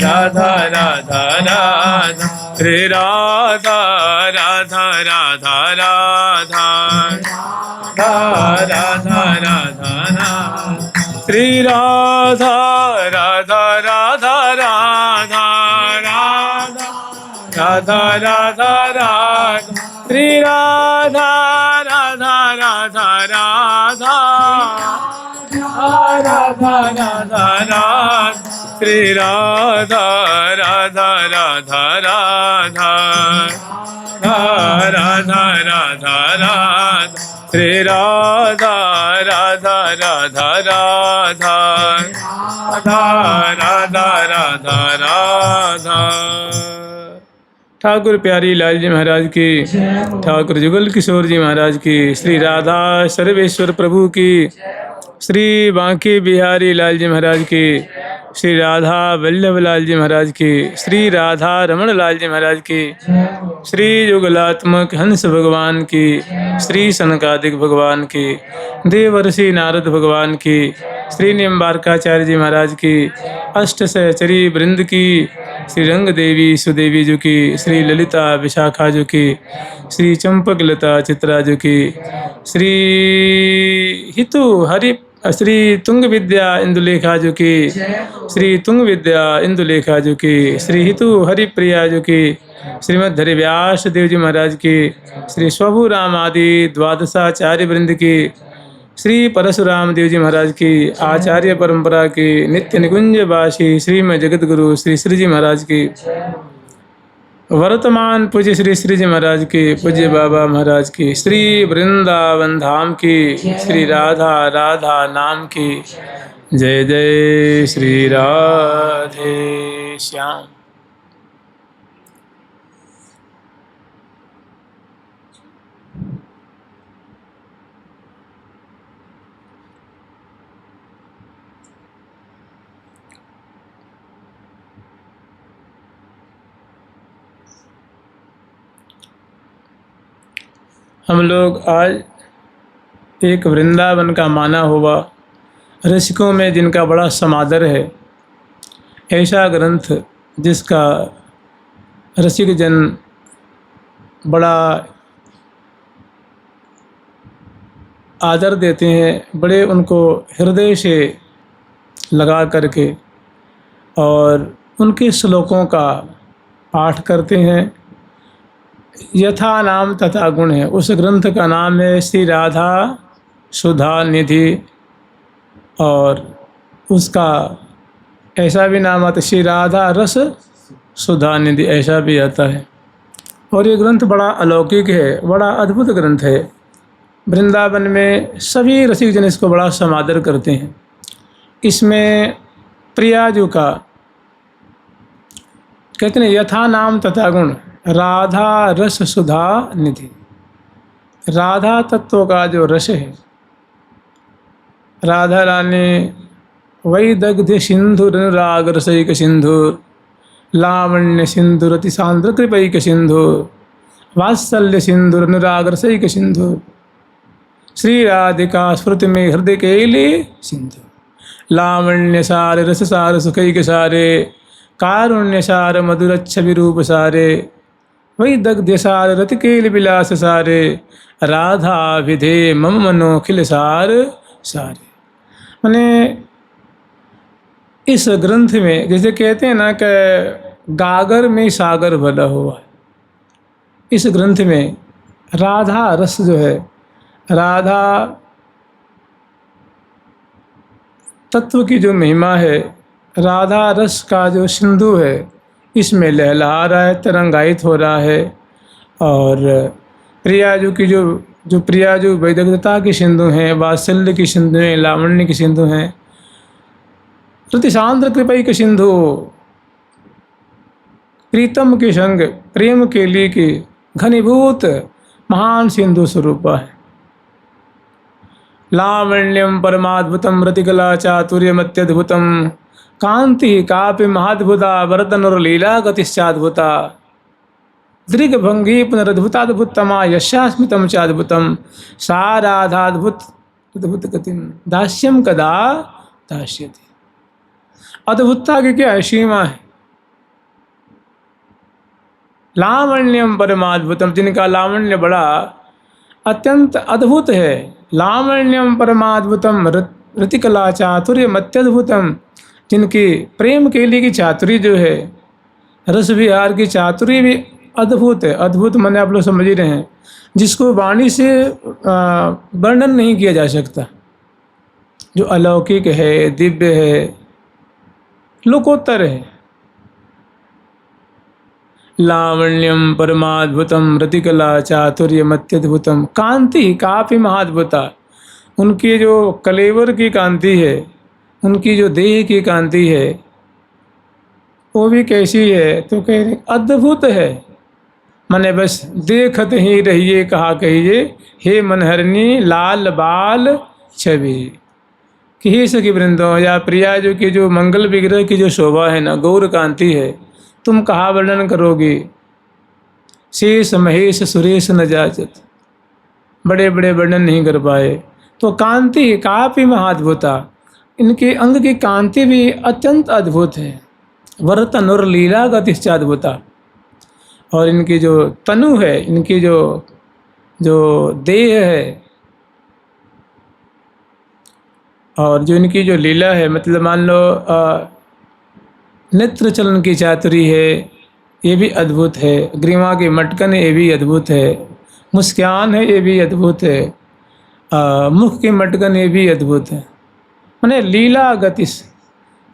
राधा राधा राधा श्री राधा राधा राधा राधा राधा राधा राधा श्री राधा राधा राधा राधा राधा राधा राधा श्री राधा राधा राधा राधा राधा राधा राधा श्री राधा राधा राधा राधा राधा राधा राधा श्री राधा राधा राधा राधा राधा राधा राधा। ठाकुर प्यारी लाल जी महाराज की, ठाकुर जुगल किशोर जी महाराज की, श्री राधा सर्वेश्वर प्रभु की, श्री बांके बिहारी लाल जी महाराज की, श्री राधा वल्लभ लाल जी महाराज की, श्री राधा रमण लाल जी महाराज की, श्री युगलात्मक हंस भगवान की, श्री सनकादिक भगवान की, देवर्षि नारद भगवान की, श्री निम्बारकाचार्य जी महाराज की, अष्ट सहचरी वृंद की, श्री रंग देवी सुदेवी जी की, श्री ललिता विशाखा जी की, श्री चंपक लता चित्रा जी की, श्री हितु हरि श्री तुंग विद्या इंदुलेखा जी की, श्री तुंग विद्या इंदुलेखा जी की, श्री हितु हरिप्रिया जी की, श्रीमद् हरि व्यास देव जी महाराज की, श्री स्वभु राम आदि द्वादशाचार्य वृंद की, श्री परशुराम देव जी महाराज की, आचार्य परंपरा की, नित्य निकुंज वासी श्रीमद जगत गुरु श्री श्री जी महाराज की, वर्तमान पूज्य श्री श्री जी महाराज की, पूज्य बाबा महाराज की, श्री वृंदावन धाम की, श्री राधा राधा नाम की, जय जय श्री राधे श्याम। हम लोग आज एक वृंदावन का माना हुआ, रसिकों में जिनका बड़ा समादर है, ऐसा ग्रंथ जिसका रसिक जन बड़ा आदर देते हैं, बड़े उनको हृदय से लगा करके और उनके श्लोकों का पाठ करते हैं। यथा नाम तथा गुण है। उस ग्रंथ का नाम है श्री राधा सुधा निधि, और उसका ऐसा भी नाम आता है श्री राधा रस सुधा निधि, ऐसा भी आता है। और ये ग्रंथ बड़ा अलौकिक है, बड़ा अद्भुत ग्रंथ है। वृंदावन में सभी रसिक जन इसको बड़ा समादर करते हैं। इसमें प्रियाजू का कहते हैं यथा नाम तथा गुण, राधा रस सुधा निधि। राधा तत्व का जो रस है, राधा रानी वही दग्ध सिंधु राग रसैक सिंधु, लावण्य सिंधु रति सांद्र कृपैक सिंधु, वात्सल्य सिंधु अनुराग रसैक सिंधु, श्री राधिका स्मृति में हृदय केले सिंधु, लावण्य सारे रस सार सुखैक सारे, कारुण्य सार मधुर छवि रूप सारे, वही दग्ध सार रति केल विलास सारे, राधा विधे मम मनो खिल सार सारे। मैंने इस ग्रंथ में जैसे कहते हैं ना कि गागर में सागर भरा हुआ है, इस ग्रंथ में राधा रस जो है, राधा तत्व की जो महिमा है, राधा रस का जो सिंधु है, इसमें लहला रहा है, तरंगायित हो रहा है। और प्रियाजू की जो प्रियाजू वैदग्धता की सिंधु हैं, वात्सल्य की सिंधु हैं, लावण्य की सिंधु हैं, रतिसांद्र कृपा की सिंधु, प्रीतम के संग प्रेम के लिए की घनीभूत महान सिंधु स्वरूपा है। लावण्यम परमाद्भुतम रतिकला चातुर्यमत्यद्भुतम, कांति कापि महाद्भुता वरदन और लीला गतिश्चाद्भुता, दृग्भंगी पुनरद्भुताद्भुतमा यशास्मितम चाद्भुतम, सा राधाद्भुत अद्भुत गतिम दास्यम कदा दास्यति। अद्भुतता की क्या है, सीमा है। लावण्यम परमाद्भुतम, जिनका लावण्य बड़ा अत्यंत अद्भुत है। लावण्यम परमाद्भुतम रतिकला चातुर्य अत्यद्भुतम, जिनकी प्रेम के लिए की चातुर्य जो है, रस विहार की चातुर्य भी अद्भुत है। अद्भुत माने आप लोग समझ ही रहे हैं, जिसको वाणी से वर्णन नहीं किया जा सकता, जो अलौकिक है, दिव्य है, लोकोत्तर है। लावण्यम परमाद्भुतम रतिकला चातुर्यम अत्यद्भुतम, कांति काफी महाद्भुता, उनकी जो कलेवर की कांति है, उनकी जो देह की कांति है, वो भी कैसी है, तो कह रहे अद्भुत है। माने बस देखत ही रहिए कहा कहिए, हे मनहरनी लाल बाल छवि, कि हे सखी वृंदों या प्रिया जो की जो मंगल विग्रह की जो शोभा है ना, गौर कांति है, तुम कहाँ वर्णन करोगी। शेष महेश सुरेश न जाचत, बड़े बड़े वर्णन नहीं कर पाए। तो कांति काफी महाद्भुता, इनके अंग की कांति भी अत्यंत अद्भुत है। वरतनुर लीला गतिश्चाद्भुता, और इनकी जो तनु है, इनकी जो देह है, और जो इनकी जो लीला है, मतलब मान लो नेत्र चलन की चातुरी है, ये भी अद्भुत है। ग्रीवा की मटकन है, ये भी अद्भुत है। मुस्कान है, ये भी अद्भुत है। मुख की मटकन, ये भी अद्भुत है। माने लीला गतिस,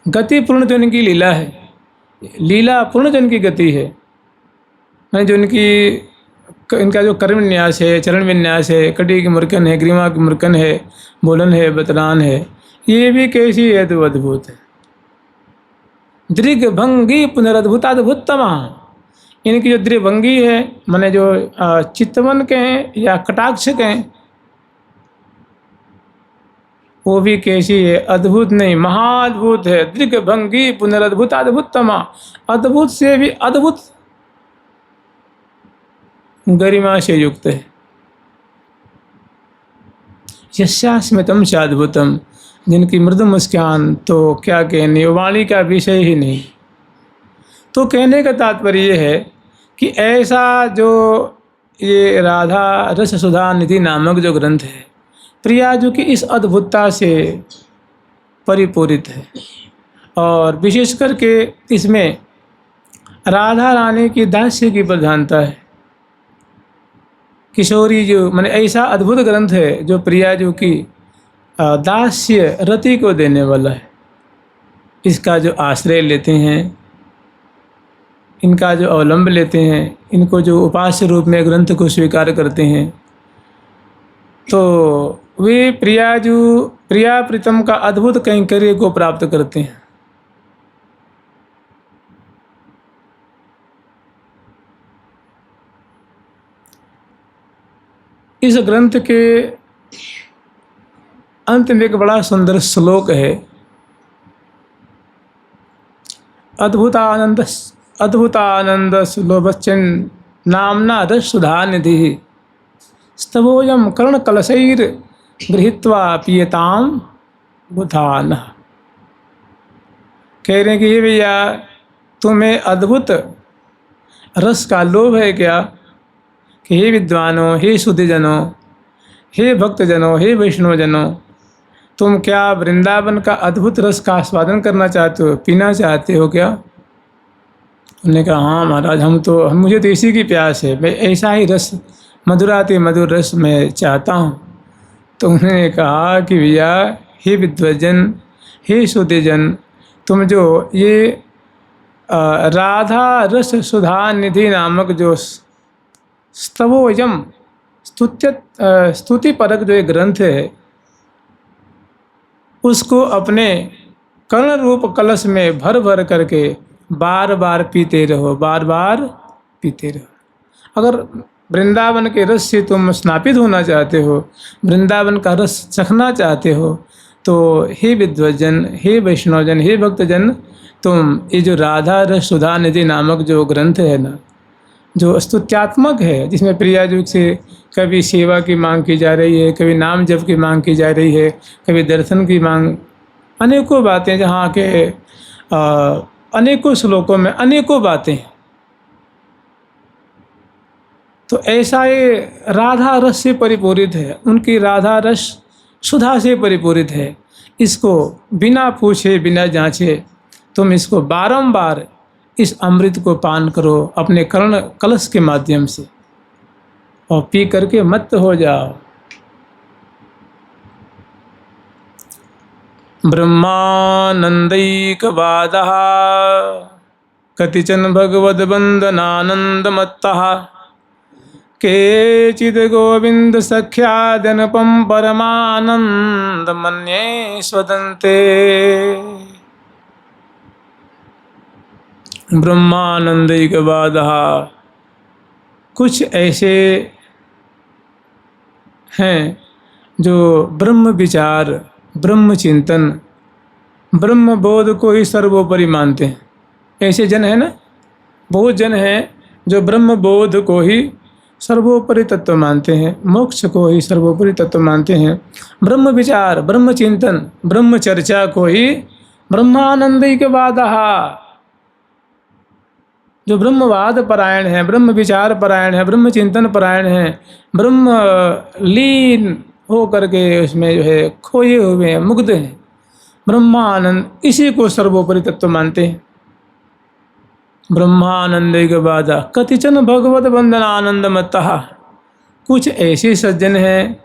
गति पूर्ण जो इनकी लीला है, लीला पूर्ण जो इनकी गति है, माने जो इनका जो कर्म विन्यास है, चरण विन्यास है, कटी की मुरकन है, ग्रीवा की मुरकन है, बोलन है, बतलान है, ये भी कैसी है, तो अद्भुत है। दृग्भंगी पुनरद्भुताद्भुतमा, इनकी जो दृग्भंगी है, माने जो चितवन के हैं या कटाक्ष के हैं, वो भी कैसी है, अद्भुत नहीं महाअद्भुत है। दृग्भंगी पुनरद्भुताद्भुतमा, अद्भुत से भी अद्भुत गरिमा से युक्त है। यस्यास्मितम चाद्भुतम, जिनकी मृदु मुस्कान तो क्या कहने, वाणी का विषय ही नहीं। तो कहने का तात्पर्य है कि ऐसा जो ये राधा रस सुधा निधि नामक जो ग्रंथ है, प्रिया जो कि इस अद्भुतता से परिपूरित है, और विशेष करके इसमें राधा रानी की दास्य की प्रधानता है। किशोरी जो माने ऐसा अद्भुत ग्रंथ है जो प्रिया जो की दास्य रति को देने वाला है। इसका जो आश्रय लेते हैं, इनका जो अवलंब लेते हैं, इनको जो उपास्य रूप में ग्रंथ को स्वीकार करते हैं, तो वे प्रिया प्रीतम का अद्भुत कैंकर्य को प्राप्त करते हैं। इस ग्रंथ के अंत में एक बड़ा सुंदर श्लोक है। अद्भुतानंद सुलोभचन नामना रस सुधा निधि, स्तवोयम कर्ण कलशैर गृहीत्वा पियताम बुधान। कह रहे हैं कि ये भैया तुम्हें अद्भुत रस का लोभ है क्या, कि हे विद्वानों, हे शुद्धजनों, हे भक्तजनों, हे वैष्णवजनों, तुम क्या वृंदावन का अद्भुत रस का आस्वादन करना चाहते हो, पीना चाहते हो क्या। उन्होंने कहा हाँ महाराज, मुझे तो इसी की प्यास है, मैं ऐसा ही रस, मधुराति मधुर रस मैं चाहता हूँ। तो उन्होंने कहा कि भैया हे विद्वजन, हे शुद्धजन, तुम जो ये राधा रस सुधा निधि नामक जो स्तवोयम स्तुति परक जो एक ग्रंथ है, उसको अपने कर्ण रूप कलश में भर भर करके बार बार पीते रहो, बार बार पीते रहो। अगर वृंदावन के रस से तुम स्नापित होना चाहते हो, वृंदावन का रस चखना चाहते हो, तो हे विद्वजन, हे वैष्णवजन, हे भक्तजन, तुम ये जो राधा रस सुधा निधि नामक जो ग्रंथ है ना, जो स्तुत्यात्मक है, जिसमें प्रिया जी से कभी सेवा की मांग की जा रही है, कभी नाम जप की मांग की जा रही है, कभी दर्शन की मांग, अनेकों बातें, जहाँ के अनेकों श्लोकों में अनेकों बातें हैं। तो ऐसा ये राधा रस से परिपूरित है, उनकी राधा रस सुधा से परिपूरित है। इसको बिना पूछे बिना जांचे तुम इसको बारंबार इस अमृत को पान करो अपने कर्ण कलश के माध्यम से, और पी करके मत हो जाओ। ब्रह्मानंदैकवादः कतिचन भगवद्वन्दनानन्दमत्तः केचिद् गोविंद सख्यादनुपम परमानंदमन्ये स्वदन्ते। ब्रह्मानंदैकवादः, कुछ ऐसे हैं जो ब्रह्म विचार, ब्रह्म चिंतन, ब्रह्म बोध को ही सर्वोपरि मानते हैं। ऐसे जन है ना, बहुत जन हैं जो ब्रह्म बोध को ही सर्वोपरि तत्व मानते हैं, मोक्ष को ही सर्वोपरि तत्व मानते हैं। ब्रह्म विचार, ब्रह्म चिंतन, ब्रह्म चर्चा को ही ब्रह्मानंदैकवादः, जो ब्रह्मवाद परायण है, ब्रह्म विचार परायण है, ब्रह्म चिंतन परायण है, ब्रह्म लीन हो करके उसमें जो है खोए हुए हैं, मुग्ध हैं, ब्रह्मानंद, इसी को सर्वोपरि तत्व मानते हैं। ब्रह्मानंदैकवादः कतिचन भगवत वंदनानंदमत्तः, कुछ ऐसे सज्जन हैं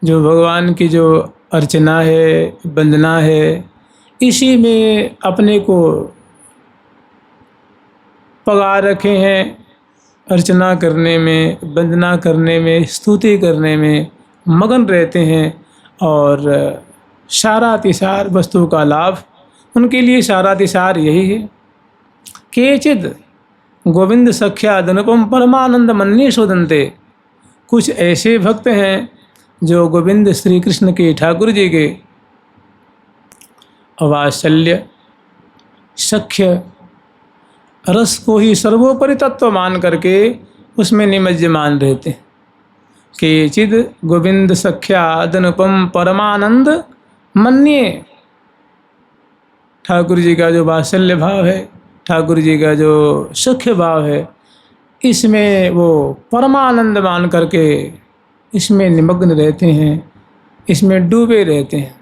जो भगवान की जो अर्चना है, वंदना है, इसी में अपने को पगा रखे हैं, अर्चना करने में, वंदना करने में, स्तुति करने में मगन रहते हैं, और सारातिसार वस्तु का लाभ उनके लिए सारातिसार यही है। केचिद गोविंद सख्यादनुपम परमानंद मन्ये शोधन्ते, कुछ ऐसे भक्त हैं जो गोविंद श्री कृष्ण के ठाकुर जी के वात्सल्य सख्य रस को ही सर्वोपरि तत्व मान करके उसमें निमज्जमान रहते हैं। केचिद गोविंद सख्यादनुपम परमानंद मन्ये, ठाकुर जी का जो वात्सल्य भाव है, ठाकुर जी का जो सख्य भाव है, इसमें वो परमानंद मान करके इसमें निमग्न रहते हैं, इसमें डूबे रहते हैं।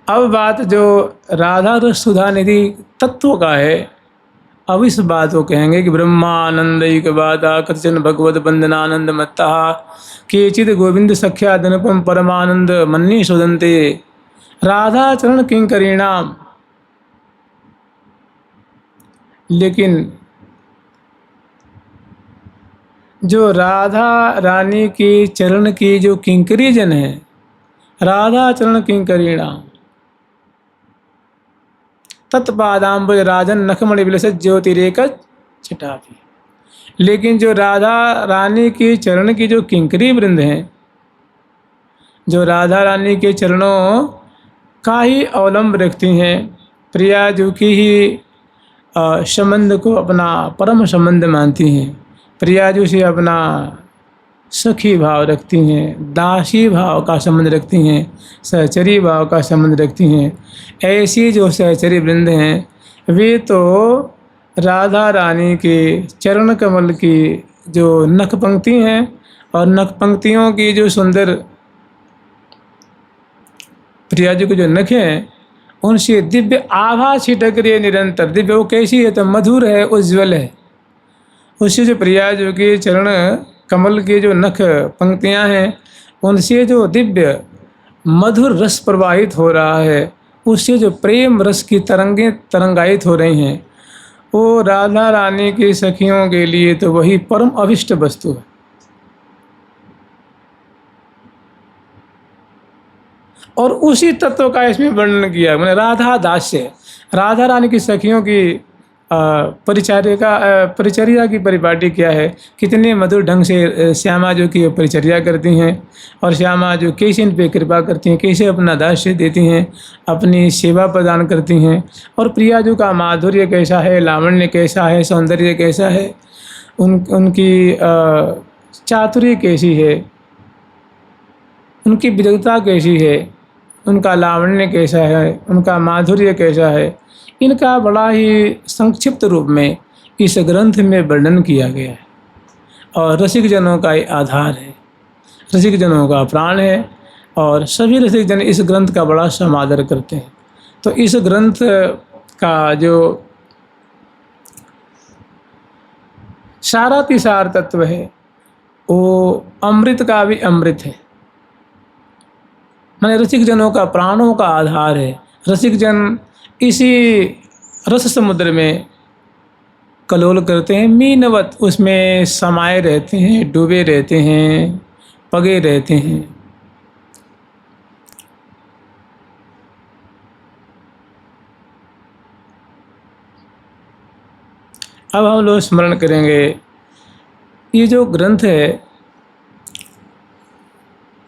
अब बात जो राधा रस सुधा निधि तत्व का है, अब इस बात को कहेंगे कि ब्रह्मानंदैकवादः कतिचन भगवद वंदनानंदमत्तः केचिद गोविंद सख्यादनुपम परमानंद मन्ये शोधन्ते। राधा चरण किंकरीणाम, लेकिन जो राधा रानी की चरण की जो किंकरी जन है, राधा चरण किंकरीणाम तत्पादाम्बुज राजन नखमणि विलसत ज्योतिरेक छटापी। लेकिन जो राधा रानी की चरण की जो किंकरी वृंद हैं, जो राधा रानी के चरणों का ही अवलंब रखती हैं, प्रिया जो की ही संबंध को अपना परम संबंध मानती हैं, प्रिया जो से अपना सखी भाव रखती हैं, दासी भाव का संबंध रखती हैं, सहचरी भाव का संबंध रखती हैं, ऐसी जो सहचरी वृंद हैं, वे तो राधा रानी के चरण कमल की जो नख पंक्ति हैं और नख पंक्तियों की जो सुंदर प्रिया जी के जो नख हैं, उनसे दिव्य आभा छिटक रही है निरंतर। दिव्य वो कैसी है? तो मधुर है, उज्ज्वल है। उससे जो प्रिया जी के चरण कमल की जो नख पंक्तियां हैं, उनसे जो दिव्य मधुर रस प्रवाहित हो रहा है, उससे जो प्रेम रस की तरंगें तरंगायित हो रही हैं, वो राधा रानी की सखियों के लिए तो वही परम अभिष्ट वस्तु है। और उसी तत्व का इसमें वर्णन किया मैंने। राधा दास्य, राधा रानी की सखियों की परिचर्या की परिपाटी क्या है, कितने मधुर ढंग से श्यामा जो की परिचर्या करती हैं, और श्यामा जो कैसे इन पे कृपा करती हैं, कैसे अपना दास्य देती हैं, अपनी सेवा प्रदान करती हैं, और प्रिया जो का माधुर्य कैसा है, लावण्य कैसा है, सौंदर्य कैसा है, उनकी चातुर्य कैसी है, उनकी विदग्धता कैसी है, उनका लावण्य कैसा है, उनका माधुर्य कैसा है, इनका बड़ा ही संक्षिप्त रूप में इस ग्रंथ में वर्णन किया गया है। और रसिक जनों का ये आधार है, रसिक जनों का प्राण है, और सभी रसिक जन इस ग्रंथ का बड़ा समादर करते हैं। तो इस ग्रंथ का जो सारातिसार तत्व है वो अमृत का भी अमृत है, माने रसिक जनों का प्राणों का आधार है। रसिक जन इसी रस समुद्र में कलोल करते हैं, मीनवत उसमें समाये रहते हैं, डूबे रहते हैं, पगे रहते हैं। अब हम लोग स्मरण करेंगे, ये जो ग्रंथ है,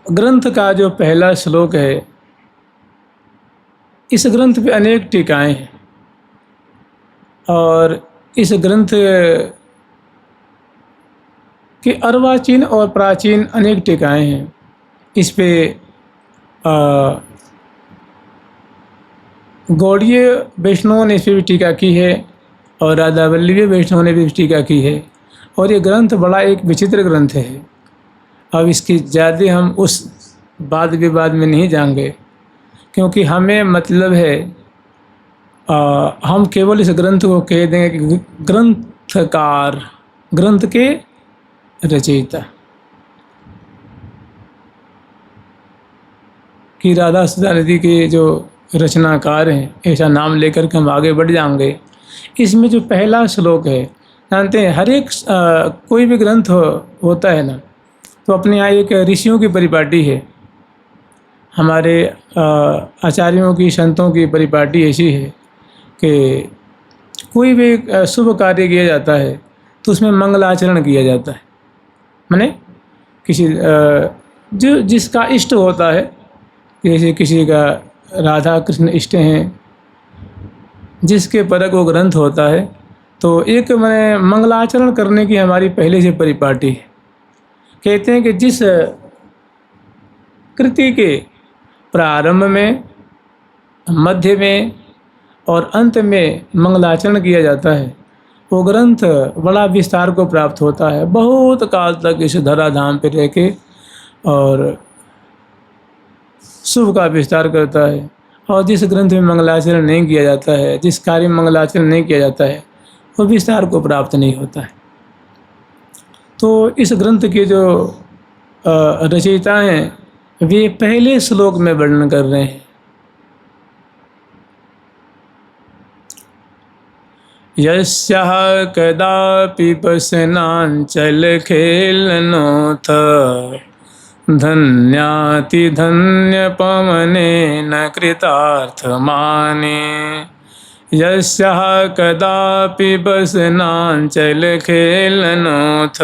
ग्रंथ का जो पहला श्लोक है, इस ग्रंथ पे अनेक टीकाएं हैं, और इस ग्रंथ के अर्वाचीन और प्राचीन अनेक टीकाएं हैं। इस पे गौड़ीय वैष्णवों ने इस पर भी टीका की है, और राधा वल्लभीय वैष्णव ने भी टीका की है। और ये ग्रंथ बड़ा एक विचित्र ग्रंथ है। अब इसकी ज़्यादा हम उस वाद विवाद में नहीं जाएंगे, क्योंकि हमें मतलब है हम केवल इस ग्रंथ को कह देंगे कि ग्रंथकार, ग्रंथ के रचयिता, कि राधा सुधा नदी के जो रचनाकार हैं, ऐसा नाम लेकर के हम आगे बढ़ जाएंगे। इसमें जो पहला श्लोक है, जानते हैं हर एक कोई भी ग्रंथ होता है ना, तो अपने यहाँ एक ऋषियों की परिपाटी है। हमारे आचार्यों की, संतों की परिपाटी ऐसी है कि कोई भी शुभ कार्य किया जाता है तो उसमें मंगलाचरण किया जाता है। माने किसी जो जिसका इष्ट होता है, जैसे किसी का राधा कृष्ण इष्ट हैं, जिसके परक वो ग्रंथ होता है, तो एक मैंने मंगलाचरण करने की हमारी पहले से परिपाटी है। कहते हैं कि जिस कृति के प्रारंभ में, मध्य में और अंत में मंगलाचरण किया जाता है, वो ग्रंथ बड़ा विस्तार को प्राप्त होता है। बहुत काल तक इस धराधाम पे रह के और शुभ का विस्तार करता है। और जिस ग्रंथ में मंगलाचरण नहीं किया जाता है, जिस कार्य में मंगलाचरण नहीं किया जाता है, वो विस्तार को प्राप्त नहीं होता है। तो इस ग्रंथ के जो रचयिता हैं, वे पहले श्लोक में वर्णन कर रहे हैं। यस्याह कदापि वसनांचल खेलनोथ धन्याति धन्य पवनेन कृतार्थमाने। यस्याह कदापि वसनांचल खेलनोथ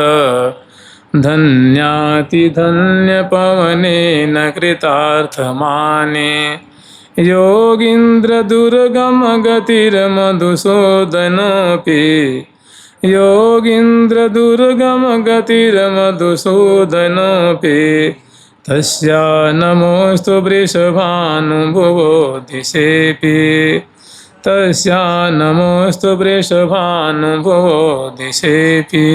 धन्याति धन्य पवनेन कृतार्थमाने। योगीन्द्र दुर्गम गतिर्मधुसूदनोऽपि, योगीन्द्र दुर्गम गतिर्मधुसूदनोऽपि, तस्या नमोऽस्तु वृषभानुभुवो दिशेऽपि, तस्या नमोऽस्तु वृषभानुभुवो दिशेऽपि।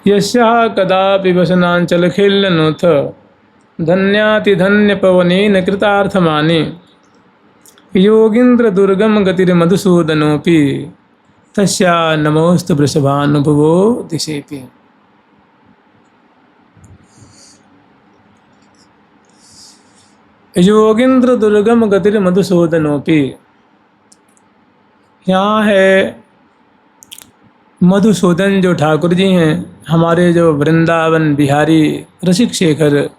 यस्याः कदापि वसनांचल खिल्लनुथ धन्याति धन्य पवनेन कृतार्थमाने। योगीन्द्र दुर्गम गतिर्मधुसूदनोऽपि, तस्या नमोस्तु वृषभानुभुवो दिशेऽपि। योगीन्द्र दुर्गम गतिर्मधुसूदनोऽपि, यहाँ है मधुसूदन जो ठाकुर जी हैं, हमारे जो वृंदावन बिहारी रसिक शेखर,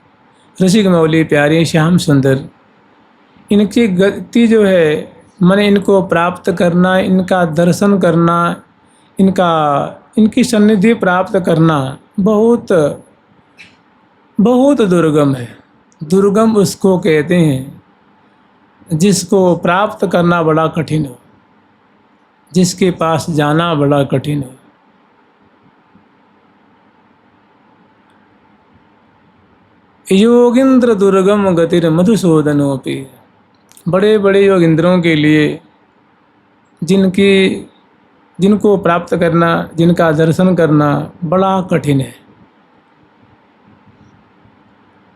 रसिक मौली प्यारे श्याम सुंदर, इनकी गति जो है, मैंने इनको प्राप्त करना, इनका दर्शन करना, इनकी सन्निधि प्राप्त करना बहुत बहुत दुर्गम है। दुर्गम उसको कहते हैं जिसको प्राप्त करना बड़ा कठिन हो, जिसके पास जाना बड़ा कठिन हो। योगिंद्र दुर्गम गतिर मधुसूदनोपि। बड़े बड़े योगिंद्रों के लिए जिनको प्राप्त करना, जिनका दर्शन करना बड़ा कठिन है।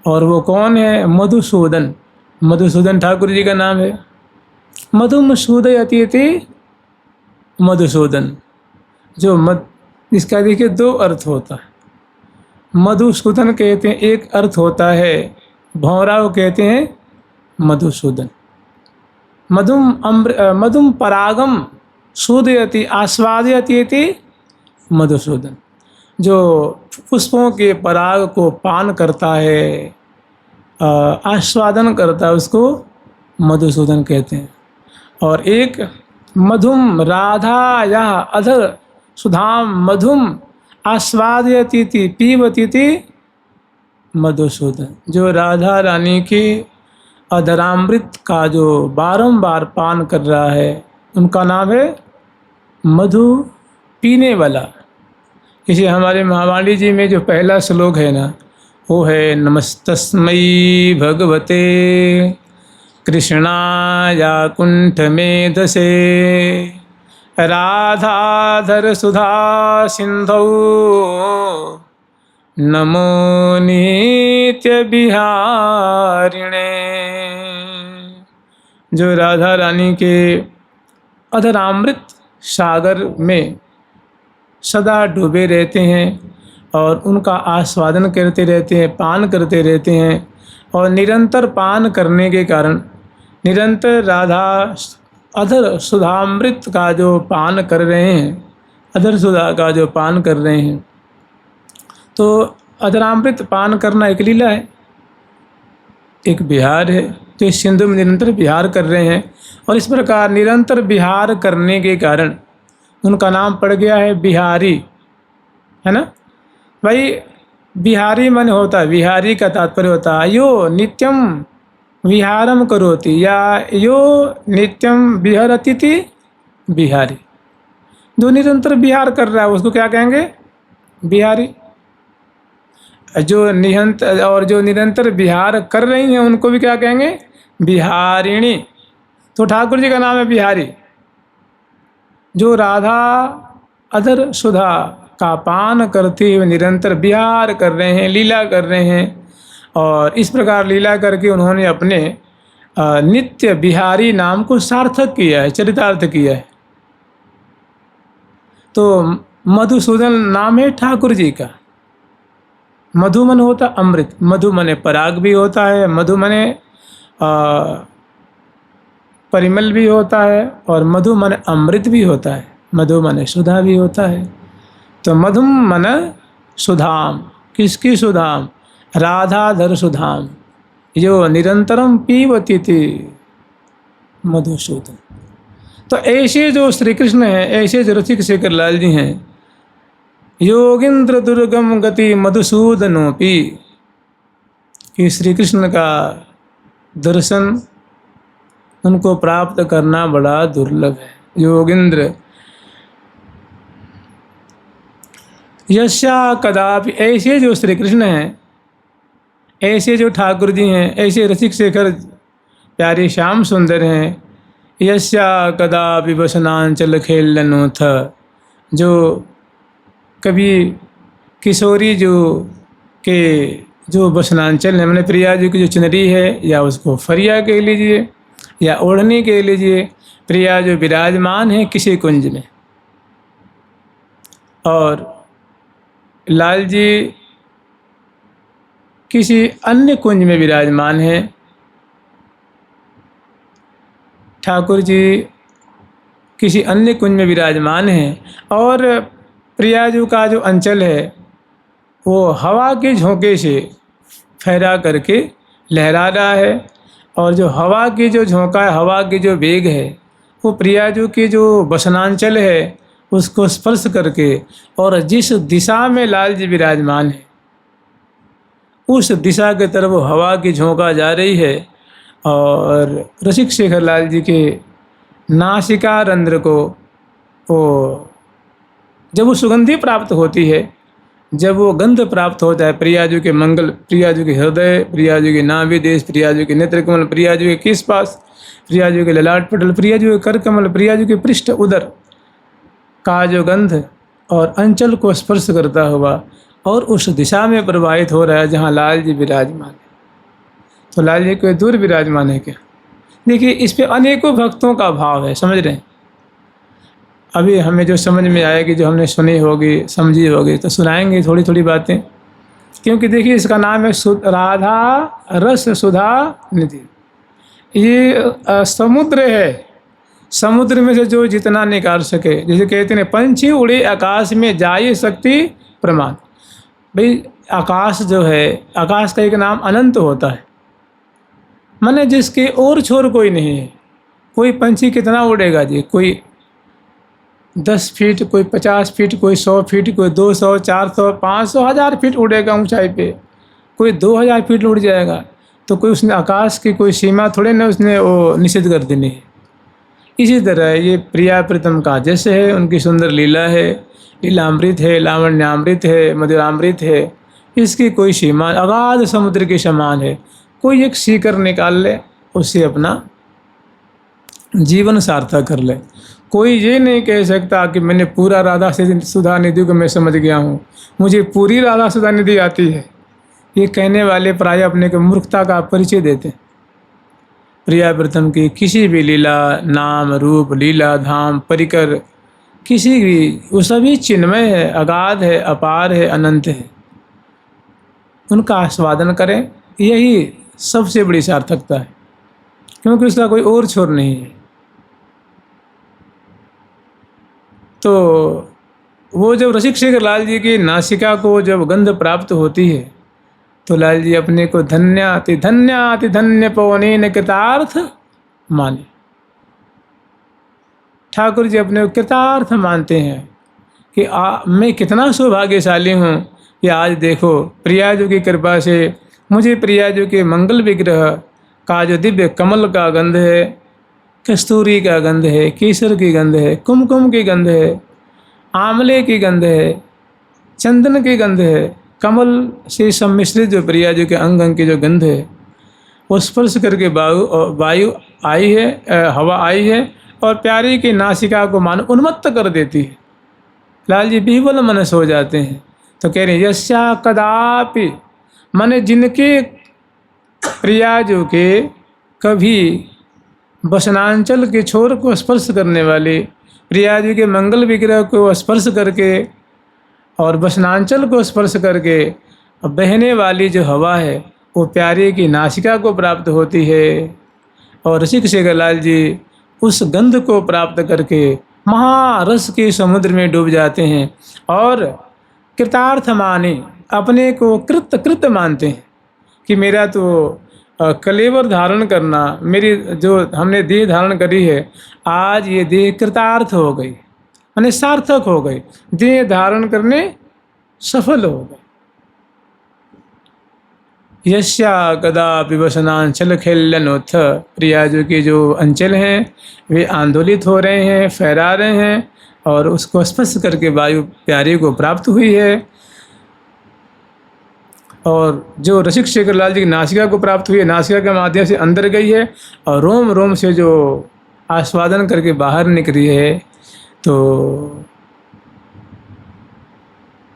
और वो कौन है? मधुसूदन। मधुसूदन ठाकुर जी का नाम है। मधुम सूदयति इति मधुसूदन। जो इसका देखिए दो अर्थ होता है। मधुसूदन कहते हैं, एक अर्थ होता है भौराव कहते हैं मधुसूदन। मधुम परागम सूदयति आस्वादयति इति मधुसूदन। जो पुष्पों के पराग को पान करता है, आस्वादन करता है, उसको मधुसूदन कहते हैं। और एक मधुम राधा या अधर सुधाम मधुम आस्वादयति पीबती मधुसूदन। जो राधा रानी के अधरामृत का जो बारंबार पान कर रहा है, उनका नाम है मधु पीने वाला। इसे हमारे महावाणी जी में जो पहला श्लोक है ना, वो है नमस्तस्मै भगवते कृष्णाया कुंठ मेधसे राधाधर सुधा सिंधौ नमो नित्य बिहारिणे। जो राधा रानी के अधरामृत सागर में सदा डूबे रहते हैं और उनका आस्वादन करते रहते हैं, पान करते रहते हैं। और निरंतर पान करने के कारण, निरंतर राधा अधर सुधामृत का जो पान कर रहे हैं, अधर सुधा का जो पान कर रहे हैं, तो अधरामृत पान करना एक लीला है, एक बिहार है। तो इस सिंधु में निरंतर बिहार कर रहे हैं। और इस प्रकार निरंतर बिहार करने के कारण उनका नाम पड़ गया है बिहारी, है ना भाई। बिहारी मन होता है, बिहारी का तात्पर्य होता है यो नित्यम विहारम करोति, या यो नित्यम विहरति थी बिहारी। जो निरंतर विहार कर रहा है उसको क्या कहेंगे? बिहारी। जो निरंतर विहार कर रही हैं उनको भी क्या कहेंगे? बिहारिणी। तो ठाकुर जी का नाम है बिहारी। जो राधा अधर सुधा का पान करते हुए निरंतर विहार कर रहे हैं, लीला कर रहे हैं। और इस प्रकार लीला करके उन्होंने अपने नित्य बिहारी नाम को सार्थक किया है, चरितार्थ किया है। तो मधुसूदन नाम है ठाकुर जी का। मधु मन होता अमृत, मधु मने पराग भी होता है, मधु मने परिमल भी होता है, और मधु मन अमृत भी होता है, मधु मन सुधा भी होता है। तो मधुम मन सुधाम, किसकी सुधाम? राधाधर सुधाम, जो निरंतरम पीवती थी मधुसूदन। तो ऐसे जो श्री कृष्ण हैं, ऐसे जो रसिक शेखर लाल जी हैं, योगिंद्र दुर्गम गति मधुसूदनोपि, कि श्री कृष्ण का दर्शन उनको प्राप्त करना बड़ा दुर्लभ है। योगिंद्र यस्या कदापि, ऐसे जो श्री कृष्ण हैं, ऐसे जो ठाकुर जी हैं, ऐसे रसिक शेखर प्यारे श्याम सुंदर हैं। यस्या कदापि वसनांचल खेलनोथ, जो कभी किशोरी जो वसनांचल है, मैंने प्रिया जी की जो चुनरी है, या उसको फरिया कह लीजिए या ओढ़नी कह लीजिए, प्रिया जो विराजमान है किसी कुंज में, और लाल जी किसी अन्य कुंज में विराजमान है। ठाकुर जी किसी अन्य कुंज में विराजमान हैं, और प्रियाजू का जो अंचल है वो हवा के झोंके से फहरा करके लहरा रहा है। और जो हवा की जो झोंका है, हवा की जो वेग है, वो प्रियाजू की जो वसनांचल है उसको स्पर्श करके, और जिस दिशा में लाल जी विराजमान है उस दिशा की तरफ वो हवा की झोंका जा रही है। और रसिक शेखर लाल जी के नासिका रंध्र को वो जब वो सुगंधि प्राप्त होती है, जब वो गंध प्राप्त होता है प्रियाजू के मंगल, प्रियाजू के हृदय, प्रियाजू के नाभि देश, प्रियाजू के नेत्र कमल, प्रियाजू के किस पास, प्रियाजू के ललाट पटल, प्रियाजू के कर कमल, प्रियाजू के पृष्ठ उदर का जो गंध और अंचल को स्पर्श करता हुआ और उस दिशा में प्रवाहित हो रहा है जहाँ लाल जी विराजमान है। तो लाल जी कोई दूर विराजमान है क्या? देखिए, इस पे अनेकों भक्तों का भाव है, समझ रहे हैं। अभी हमें जो समझ में आएगी, जो हमने सुनी होगी, समझी होगी, तो सुनाएंगे थोड़ी थोड़ी बातें। क्योंकि देखिए, इसका नाम है राधा रस सुधा निधि। ये समुद्र है, समुद्र में से जो जितना निकाल सके, जैसे कहते हैं पंछी उड़े आकाश में जाए शक्ति प्रमाण। भाई आकाश जो है, आकाश का एक नाम अनंत होता है, माने जिसके और छोर कोई नहीं है। कोई पंछी कितना उड़ेगा जी? कोई 10 फीट, कोई 50 फीट, कोई 100 फीट, कोई 200, 400, 500, 1000 फीट उड़ेगा ऊंचाई पे, कोई 2000 फीट उड़ जाएगा। तो कोई उसने आकाश की कोई सीमा थोड़े ना उसने वो निषेध कर देनी है। इसी तरह ये प्रिया प्रीतम का जैसे है, उनकी सुंदर लीला है, लीलामृत है, लावण्यामृत है, मधुरामृत है, इसकी कोई सीमा अगाध समुद्र के समान है। कोई एक सीकर निकाल ले, उससे अपना जीवन सार्थक कर ले। कोई ये नहीं कह सकता कि मैंने पूरा राधा सुधा निधि को मैं समझ गया हूँ, मुझे पूरी राधा सुधा निधि आती है। ये कहने वाले प्राय अपने को मूर्खता का परिचय देते हैं। प्रिया प्रीतम की किसी भी लीला, नाम, रूप, लीला, धाम, परिकर, किसी भी, वो सभी चिन्मय है, अगाध है, अपार है, अनंत है। उनका आस्वादन करें, यही सबसे बड़ी सार्थकता है, क्योंकि उसका कोई और छोर नहीं है। तो वो जब रसिक शेखर लाल जी की नासिका को जब गंध प्राप्त होती है, तो लाल जी अपने को धन्याति धन्य पवनेन कृतार्थ माने। ठाकुर जी अपने को कृतार्थ मानते हैं कि मैं कितना सौभाग्यशाली हूँ कि आज देखो प्रियाजू की कृपा से मुझे प्रियाजू के मंगल विग्रह का जो दिव्य कमल का गंध है, कस्तूरी का गंध है, केसर की गंध है, कुमकुम की गंध है, आंवले की गंध है, चंदन की गंध है, कमल से सम्मिश्रित जो प्रियाजू के अंग अंग की जो गंध है, वो स्पर्श करके वायु आई है, हवा आई है और प्यारी की नासिका को मान उन्मत्त कर देती है। लाल जी विह्वल मनस हो जाते हैं। तो कह रहे हैं यस्या कदापि, माने जिनके प्रियाजू के कभी वसनांचल के छोर को स्पर्श करने वाले, प्रियाजू के मंगल विग्रह को स्पर्श करके और वसनांचल को स्पर्श करके बहने वाली जो हवा है वो प्यारे की नासिका को प्राप्त होती है। और रसिक शेखर लाल जी उस गंध को प्राप्त करके महारस के समुद्र में डूब जाते हैं और कृतार्थ माने, अपने को कृत मानते हैं कि मेरा तो कलेवर धारण करना, मेरी जो हमने देह धारण करी है, आज ये देह कृतार्थ हो गई, माने सार्थक हो गई, देह धारण करने सफल हो गए। यस्या कदापि वसनांचल खेलनोत्थ, प्रियाजू के जो अंचल हैं वे आंदोलित हो रहे हैं, फहरा रहे हैं और उसको स्पर्श करके वायु प्यारी को प्राप्त हुई है। और जो रसिक शेखर लाल जी की नासिका को प्राप्त हुई है, नासिका के माध्यम से अंदर गई है और रोम रोम से जो आस्वादन करके बाहर निकली है। तो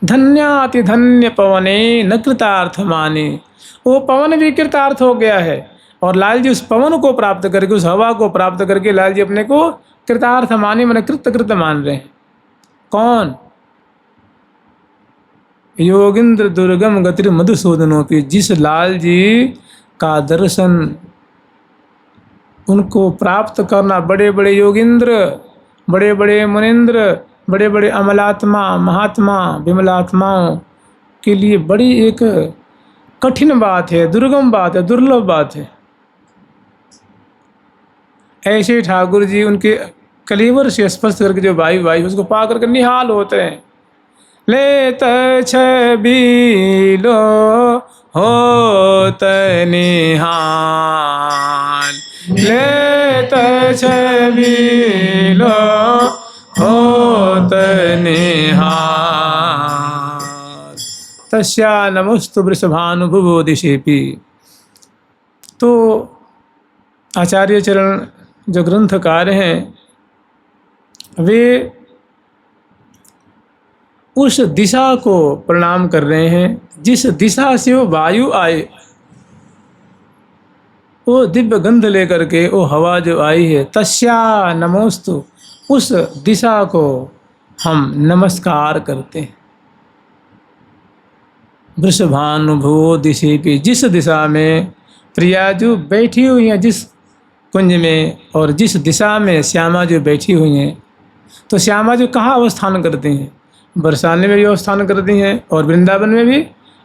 धन्याति धन्य पवने न कृतार्थ माने, वो पवन भी कृतार्थ हो गया है। और लाल जी उस पवन को प्राप्त करके, उस हवा को प्राप्त करके लाल जी अपने को कृतार्थ माने, मैंने कृत मान रहे हैं। कौन? योगिंद्र दुर्गम गतिर मधुसूदनोपि, जिस लाल जी का दर्शन उनको प्राप्त करना बड़े बड़े योगिंद्र, बड़े बड़े मुनिंद्र, बड़े बड़े अमलात्मा, महात्मा, विमलात्माओं के लिए बड़ी एक कठिन बात है, दुर्गम बात है, दुर्लभ बात है। ऐसे ठाकुर जी उनके कलेवर से स्पर्श करके जो वायु उसको पा करके निहाल होते हैं। लेत छबीलो होत निहाल, लेत छबीलो होत निहाल। तस्या नमोस्तु वृषभानुभुवो दिशेपि। तो आचार्य चरण जो ग्रंथकार हैं वे उस दिशा को प्रणाम कर रहे हैं जिस दिशा से वो वायु आए, वो दिव्य गंध लेकर के वो हवा जो आई है, तस्या नमोस्तु, उस दिशा को हम नमस्कार करते हैं। वृषभानुभुवो दिशेपि, जिस दिशा में प्रिया जो बैठी हुई हैं जिस कुंज में, और जिस दिशा में श्यामा जो बैठी हुई हैं, तो श्यामा जो कहाँ अवस्थान करती हैं? बरसाने में भी अवस्थान करती हैं और वृंदावन में भी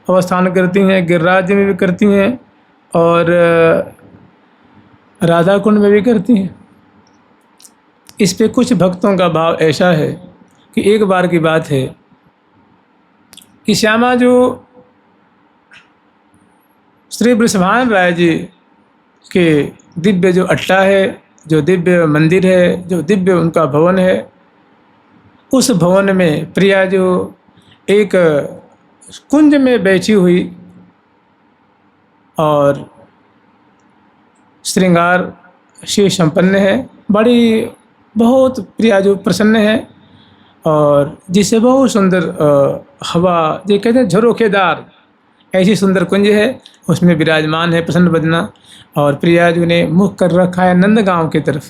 अवस्थान करती हैं, गिरिराज में भी करती हैं और राधा कुंड में भी करती हैं। इस पे कुछ भक्तों का भाव ऐसा है कि एक बार की बात है कि श्यामा जो श्री वृषभान राय जी के दिव्य जो अट्टा है, जो दिव्य मंदिर है, जो दिव्य उनका भवन है, उस भवन में प्रिया जो एक कुंज में बैठी हुई और श्रृंगार से संपन्न है, बड़ी बहुत प्रिया जो प्रसन्न है और जिसे बहुत सुंदर हवा, जो कहते हैं झरोखेदार, ऐसी सुंदर कुंज है, उसमें विराजमान है प्रसन्न बदना। और प्रिया जी ने मुख कर रखा है नंद गांव की तरफ,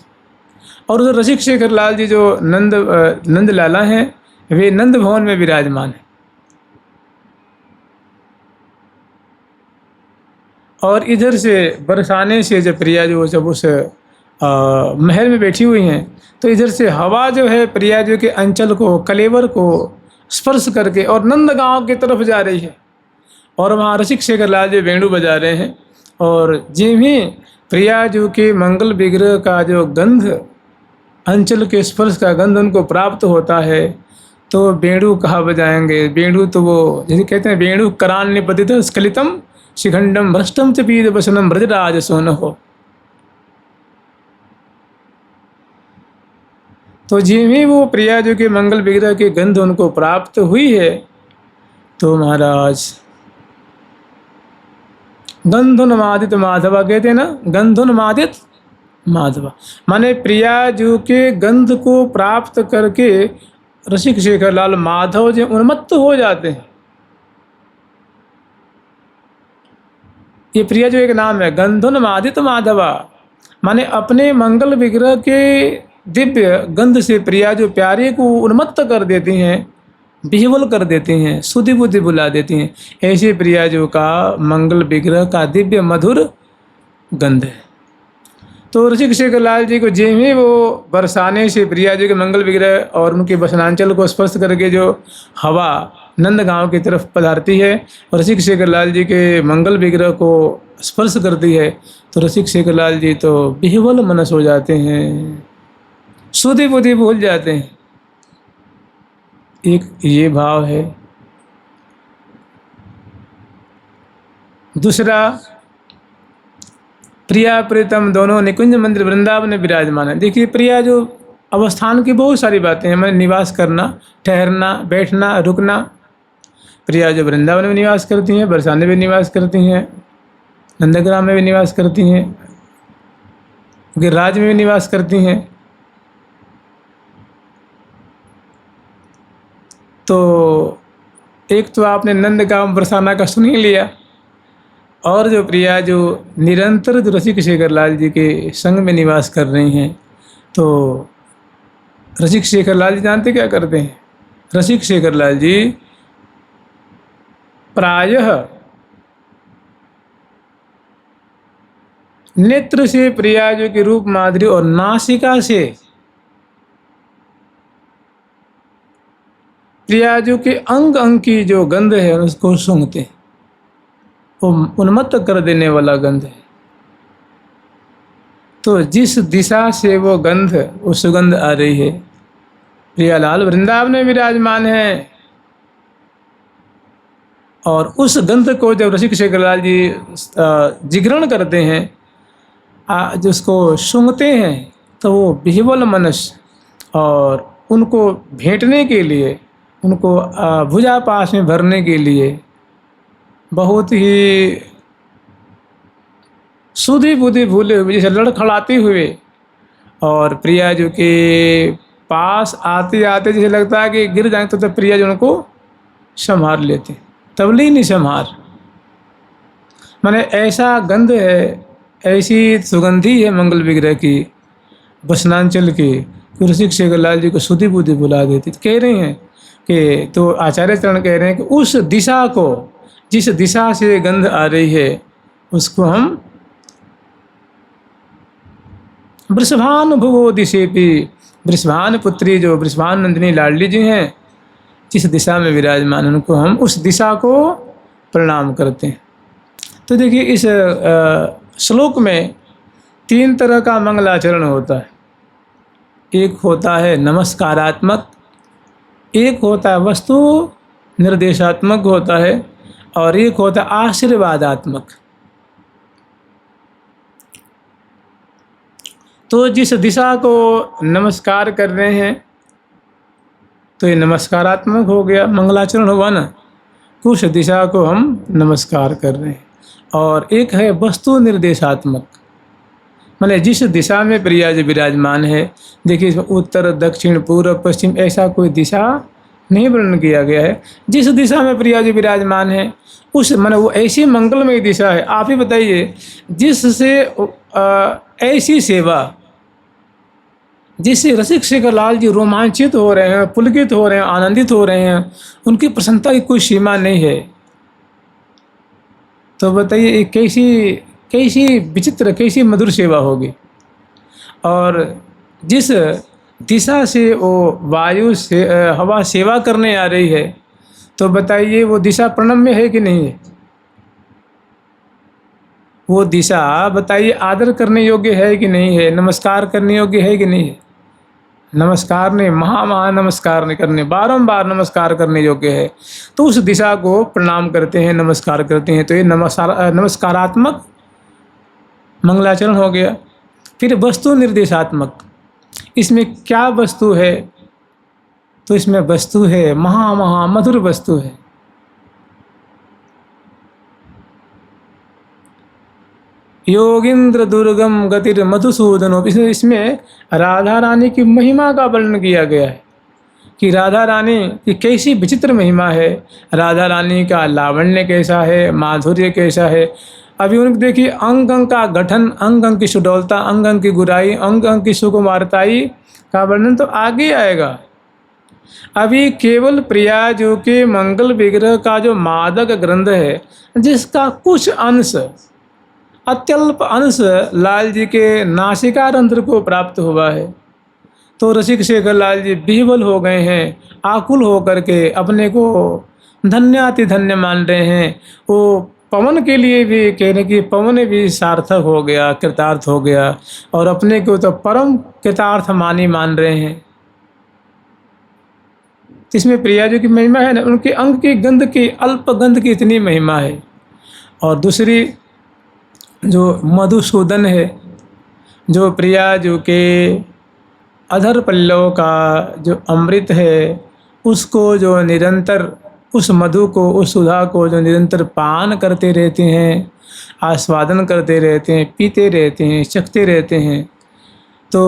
और उधर रसिक शेखर लाल जी जो नंद लाला हैं वे नंद भवन में विराजमान है। और इधर से बरसाने से जब प्रिया जो जब उस महल में बैठी हुई हैं, तो इधर से हवा जो है प्रिया जी के अंचल को, कलेवर को स्पर्श करके और नंद गांव की तरफ जा रही है। और वहाँ रसिक शेखर लाल जी वेणु बजा रहे हैं, और जिन भी प्रिया जी के मंगल विग्रह का जो गंध, अंचल के स्पर्श का गंध उनको प्राप्त होता है, तो वेणु कहाँ बजाएंगे? वेणु तो वो जैसे कहते हैं, वेणु करान निपतित स्खलितम शिखंडम भ्रष्टम च पीत वसनम ब्रजराज सोन हो। तो जिन भी वो प्रिया जी के मंगल विग्रह की गंध उनको प्राप्त हुई है, तो महाराज गंधुन्मादित माधवा कहते हैं ना, गंधुन्मादित माधवा, माने प्रिया जी के गंध को प्राप्त करके रसिक शेखर लाल माधव जी उन्मत्त हो जाते हैं। ये प्रिया जो एक नाम है, गंधुन्मादित माधवा, माने अपने मंगल विग्रह के दिव्य गंध से प्रिया जो प्यारे को उन्मत्त कर देती हैं, विह्वल कर देती हैं, सुधि बुद्धि बुला देती हैं। ऐसे प्रिया जो का मंगल विग्रह का दिव्य मधुर गंध है। तो रसिक शेखर लाल जी को जिन ही वो बरसाने से प्रिया जी के मंगल विग्रह और उनके वसनांचल को स्पर्श करके जो हवा नंद गांव की तरफ पधारती है और रसिक शेखर लाल जी के मंगल विग्रह को स्पर्श करती है, तो रसिक शेखर लाल जी तो विह्वल मनस हो जाते हैं, सुधि बुद्धि भूल जाते हैं। एक ये भाव है। दूसरा, प्रिया प्रीतम दोनों निकुंज मंदिर वृंदावन में विराजमान है। देखिए, प्रिया जो अवस्थान की बहुत सारी बातें हैं, मैंने निवास करना, ठहरना, बैठना, रुकना। प्रिया जो वृंदावन में निवास करती हैं, बरसाने में निवास करती हैं, नंदग्राम में भी निवास करती हैं, गिरिराज में भी निवास करती हैं। तो एक तो आपने नंदगांव बरसाना का सुन ही लिया, और जो प्रिया जो निरंतर जो रसिक शेखर लाल जी के संग में निवास कर रही हैं, तो रसिक शेखर लाल जी जानते क्या करते हैं? रसिक शेखर लाल जी प्रायः नेत्र से प्रिया जी के रूप माधुरी और नासिका से प्रिया जी के अंग अंग की जो गंध है उसको सूंघते हैं। वो उन्मत्त कर देने वाला गंध है। तो जिस दिशा से वो गंध, वो सुगंध आ रही है, प्रियालाल वृंदावन में विराजमान है, और उस गंध को जब रसिक शेखर लाल जी जिग्रण करते हैं, जिसको सूंघते हैं, तो वो विह्वल मनस और उनको भेंटने के लिए, उनको भुजा पास में भरने के लिए बहुत ही सुधी बुद्धि भूले हुए जैसे लड़खड़ाते हुए और प्रिया जी के पास आते आते जैसे लगता है कि गिर जाएंगे, तो प्रिया जी उनको संभाल लेते, तबली नहीं संभाल। माने ऐसा गंध है, ऐसी सुगंधी है मंगल विग्रह की बसनांचल की, ऋषिक शेखर लाल जी को सुधी बुद्धि बुला देती। कह रहे हैं कि तो आचार्य चरण कह रहे हैं कि उस दिशा को, जिस दिशा से गंध आ रही है उसको हम वृषभान भुवो दिशेपि, वृषभान पुत्री जो वृषभान नंदिनी लाडली जी हैं, जिस दिशा में विराजमान उनको हम उस दिशा को प्रणाम करते हैं। तो देखिए इस श्लोक में 3 तरह का मंगलाचरण होता है। एक होता है नमस्कारात्मक, एक होता है वस्तु निर्देशात्मक होता है, और एक होता है आशीर्वादात्मक। तो जिस दिशा को नमस्कार कर रहे हैं तो ये नमस्कारात्मक हो गया, मंगलाचरण हुआ ना, उस दिशा को हम नमस्कार कर रहे हैं। और एक है वस्तु निर्देशात्मक, मतलब जिस दिशा में प्रिया जी विराजमान है, देखिए इसमें उत्तर दक्षिण पूर्व पश्चिम ऐसा कोई दिशा नहीं वर्णन किया गया है। जिस दिशा में प्रिया जी विराजमान है उस माने वो ऐसी मंगलमय दिशा है। आप ही बताइए, जिससे ऐसी सेवा जिससे रसिक शेखर लाल जी रोमांचित हो रहे हैं, पुलकित हो रहे हैं, आनंदित हो रहे हैं, उनकी प्रसन्नता की कोई सीमा नहीं है। तो बताइए कैसी विचित्र, कैसी मधुर सेवा होगी। और जिस दिशा से वो वायु से हवा सेवा करने आ रही है, तो बताइए वो दिशा प्रणम्य है कि नहीं है? वो दिशा बताइए आदर करने योग्य है कि नहीं है? नमस्कार करने योग्य है कि नहीं है? नमस्कार ने महा नमस्कार नहीं करने, बारंबार नमस्कार करने योग्य है। तो उस दिशा को प्रणाम करते हैं, नमस्कार करते हैं। तो ये नमस्कारात्मक मंगलाचरण हो गया। फिर वस्तु निर्देशात्मक, इसमें क्या वस्तु है? तो इसमें वस्तु है महा मधुर वस्तु है। योगिंद्र दुर्गम गतिर मधुसूदनो, इसमें राधा रानी की महिमा का वर्णन किया गया है कि राधा रानी की कैसी विचित्र महिमा है, राधा रानी का लावण्य कैसा है, माधुर्य कैसा है। अभी उनके देखिए अंग अंग का गठन, अंग अंग की सुडौलता, अंग अंग की गुराई, अंग अंग की सुकुमारताई का वर्णन तो आगे आएगा। अभी केवल प्रिया जो के मंगल विग्रह का जो मादक ग्रंथ है, जिसका कुछ अंश, अत्यल्प अंश लाल जी के नासिका रंध्र को प्राप्त हुआ है, तो रसिक शेखर लाल जी विह्वल हो गए हैं, आकुल हो करके अपने को धन्याति धन्य मान रहे हैं। वो पवन के लिए भी कहने की पवन भी सार्थक हो गया, कृतार्थ हो गया, और अपने को तो परम कृतार्थ मान रहे हैं। इसमें प्रिया जी की महिमा है ना, उनके अंग की गंध की, अल्प गंध की इतनी महिमा है। और दूसरी जो मधुसूदन है, जो प्रिया जी के अधर पल्लव का जो अमृत है, उसको जो निरंतर, उस मधु को, उस सुधा को जो निरंतर पान करते रहते हैं, आस्वादन करते रहते हैं, पीते रहते हैं, चखते रहते हैं। तो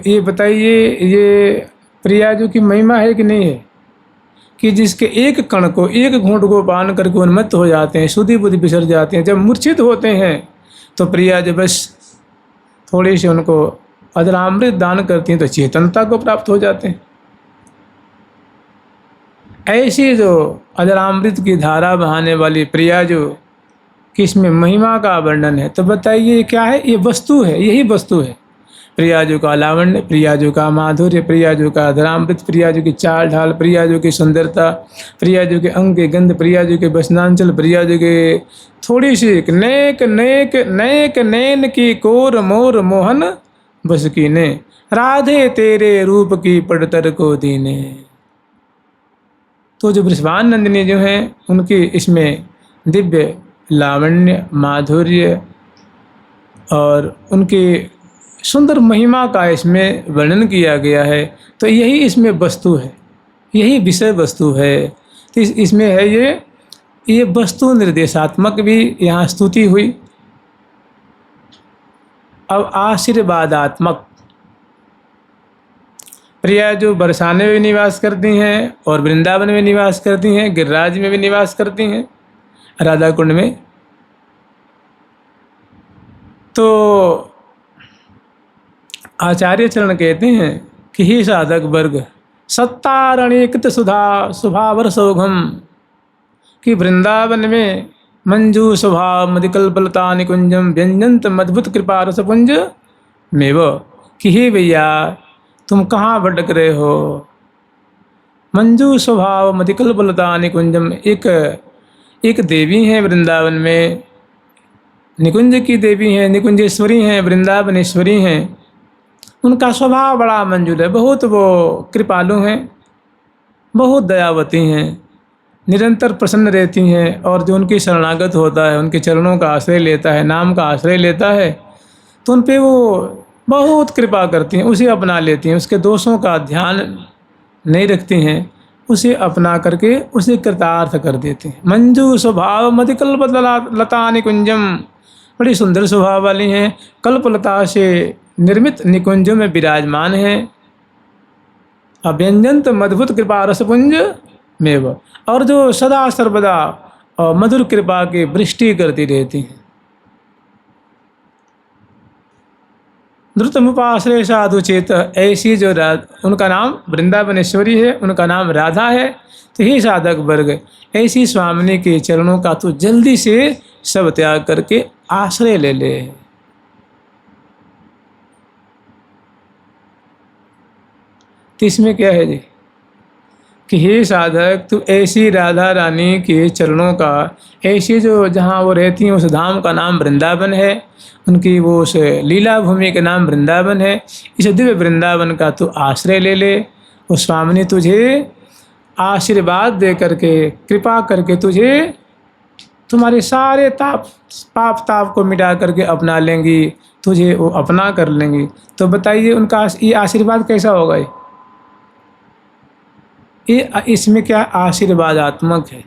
ये बताइए, ये प्रिया जी की महिमा है कि नहीं है कि जिसके एक कण को, एक घूंट को पान करके उन्मत्त हो जाते हैं, सुधि बुद्धि बिसर जाते हैं। जब मूर्छित होते हैं तो प्रिया जी बस थोड़ी सी उनको अदरामृत दान करती हैं तो चेतनता को प्राप्त हो जाते हैं। ऐसी जो अदरामृत की धारा बहाने वाली प्रिया जो किसमें महिमा का वर्णन है, तो बताइए क्या है? ये वस्तु है, यही वस्तु है। प्रियाजू का लावण्य, प्रियाजू का माधुर्य, प्रियाजू का अधरामृत, प्रियाजू की चाल ढाल, प्रियाजू की सुंदरता, प्रियाजू के अंग के गंध, प्रियाजू के बसनांचल, प्रियाजू के थोड़ी सी नेक नेक नेक नैन की कोर मोर मोहन बस की ने, राधे तेरे रूप की पड़तर को दीने। तो जो वृषभान नंदिनी जो हैं, उनकी इसमें दिव्य लावण्य, माधुर्य और उनकी सुंदर महिमा का इसमें वर्णन किया गया है। तो यही इसमें वस्तु है, यही विषय वस्तु है। तो इसमें है ये ये वस्तु निर्देशात्मक भी यहाँ स्तुति हुई। अब आशीर्वादात्मक, प्रिया जो बरसाने में निवास करती हैं और वृंदावन में निवास करती हैं, गिरिराज में भी निवास करती हैं, राधा कुंड में। तो आचार्य चरण कहते हैं कि ही साधक वर्ग सत्तारणीकृत सुधा स्वभावर सौघम, कि वृंदावन में मंजू स्वभाव मदिकल्पलता निकुंजम व्यंजंत मद्भुत कृपा रसपुंज मेव, कि हे भैया तुम कहाँ भटक रहे हो। मंजू स्वभाव मदिकल्पलता निकुंजम, एक देवी हैं वृंदावन में, निकुंज की देवी हैं, निकुंजेश्वरी हैं, वृंदावनेश्वरी हैं। उनका स्वभाव बड़ा मंजूर है, बहुत वो कृपालु हैं, बहुत दयावती हैं, निरंतर प्रसन्न रहती हैं। और जो उनकी शरणागत होता है, उनके चरणों का आश्रय लेता है, नाम का आश्रय लेता है, तो उन पे वो बहुत कृपा करती हैं, उसे अपना लेती हैं, उसके दोषों का ध्यान नहीं रखती हैं, उसे अपना करके उसे कृतार्थ कर देती हैं। मंजू स्वभाव मदिकल्प लता निकुंजम, बड़ी सुंदर स्वभाव वाली हैं, कल्पलता से निर्मित निकुंजों में विराजमान हैं। अव्यंजंत मद्भुत कृपा रसपुंज मेव, और जो सदा सर्वदा और मधुर कृपा की वृष्टि करती रहती हैं। द्रुतमुपाश्रय साधु चेत, ऐसी जो उनका नाम वृंदावनेश्वरी है, उनका नाम राधा है। तो ही साधक वर्ग ऐसी स्वामिनी के चरणों का तो जल्दी से सब त्याग करके आश्रय ले ले। तो इसमें क्या है जी कि हे साधक, तू ऐसी राधा रानी के चरणों का, ऐसी जो जहाँ वो रहती हैं उस धाम का नाम वृंदावन है, उनकी वो उस लीला भूमि के नाम वृंदावन है, इस दिव्य वृंदावन का तू आश्रय ले ले। उस स्वामिनी तुझे आशीर्वाद दे करके, कृपा करके तुझे तुम्हारे सारे पाप ताप को मिटा करके अपना लेंगी, तुझे वो अपना कर लेंगी। तो बताइए उनका ये आशीर्वाद कैसा होगा। ये इसमें क्या आशीर्वादात्मक है।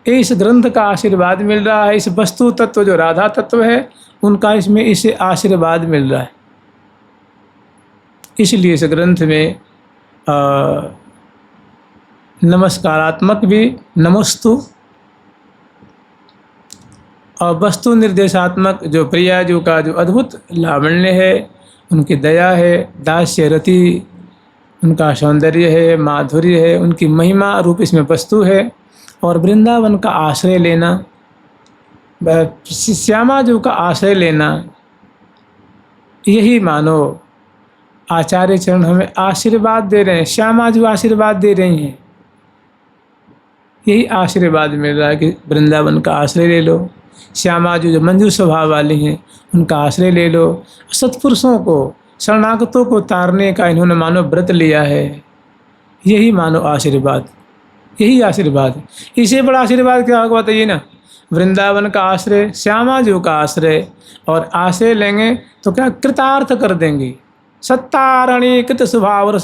इस ग्रंथ का आशीर्वाद मिल रहा है, इस वस्तु तत्व जो राधा तत्व है उनका इसमें इसे आशीर्वाद मिल रहा है। इसलिए इस ग्रंथ में नमस्कारात्मक भी नमस्तु, और वस्तु निर्देशात्मक जो प्रिया जी का जो अद्भुत लावण्य है, उनकी दया है, दास्य रति, उनका सौंदर्य है, माधुर्य है, उनकी महिमा रूप इसमें वस्तु है। और वृंदावन का आश्रय लेना, श्यामा जी का आश्रय लेना, यही मानो आचार्य चरण हमें आशीर्वाद दे रहे हैं। श्यामा जी आशीर्वाद दे रही हैं, यही आशीर्वाद मिल रहा है कि वृंदावन का आश्रय ले लो। श्यामा जी जो मंजू स्वभाव वाली हैं उनका आश्रय ले लो। सत्पुरुषों को, शरणागतों को तारने का इन्होंने मानो व्रत लिया है, यही मानो आशीर्वाद, यही आशीर्वाद। इससे बड़ा आशीर्वाद क्या होगा बताइए ना। वृंदावन का आश्रय, श्यामा जी का आश्रय, और आश्रय लेंगे तो क्या कृतार्थ कर देंगे। सत्तारणीकृत स्वभावर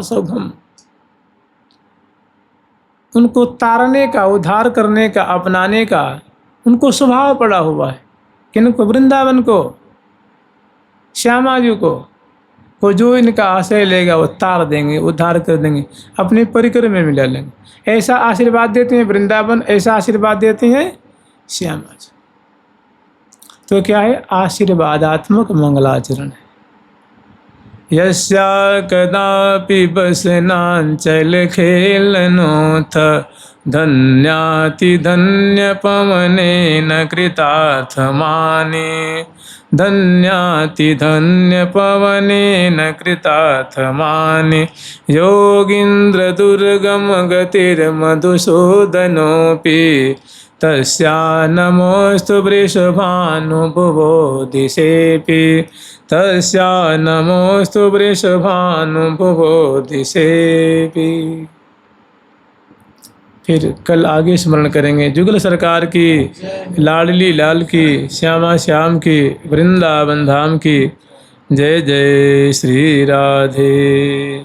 सौघम, उनको तारने का, उद्धार करने का, अपनाने का उनको स्वभाव पड़ा हुआ है। किनको? वृंदावन को, श्यामा जी को जो इनका आश्रय लेगा वो तार देंगे, उद्धार कर देंगे, अपने परिकर में मिला लेंगे। ऐसा आशीर्वाद देते हैं वृंदावन, ऐसा आशीर्वाद देते हैं श्यामा जी। तो क्या है? आशीर्वादात्मक मंगलाचरण है। यस्या कदापि बसनांचल खेलनोथ, धन्याति धन्य पवनेन कृतार्थ माने, धन्याति धन्य पवनेन कृतार्थ माने। योगीन्द्र दुर्गम गतिर्मधुसूदनोऽपि, तस्या नमोस्तु वृषभानुभुवो दिशेऽपि, तस्या नमोस्तु वृषभानुभुवो दिशेऽपि। फिर कल आगे स्मरण करेंगे जुगल सरकार की, लाडली लाल की, श्यामा श्याम की, वृंदावन धाम की। जय जय श्री राधे।